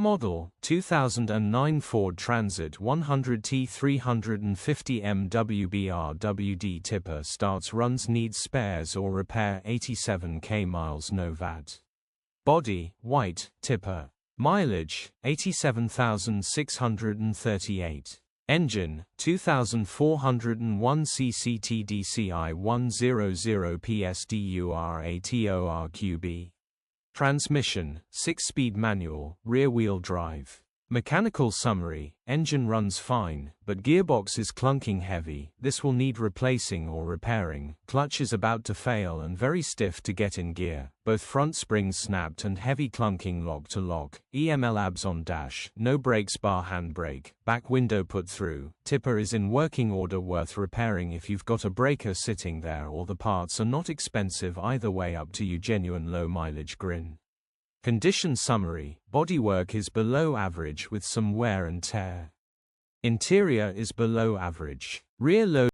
model, 2009 Ford Transit 100 T350 Mwb Rwd tipper starts runs needs spares or repair 87k miles no VAT. Body, white, tipper. Mileage, 87,638. Engine, 2,401 cc TDCI 100 PS DURATORQ-B. Transmission, 6-speed manual, rear-wheel drive. Mechanical summary, engine runs fine, but gearbox is clunking heavy, this will need replacing or repairing, clutch is about to fail and very stiff to get in gear, both front springs snapped and heavy clunking lock to lock, EML abs on dash, no brakes bar handbrake, back window put through, tipper is in working order worth repairing if you've got a breaker sitting there or the parts are not expensive either way up to you genuine low mileage grin. Condition summary, bodywork is below average with some wear and tear. Interior is below average. Rear load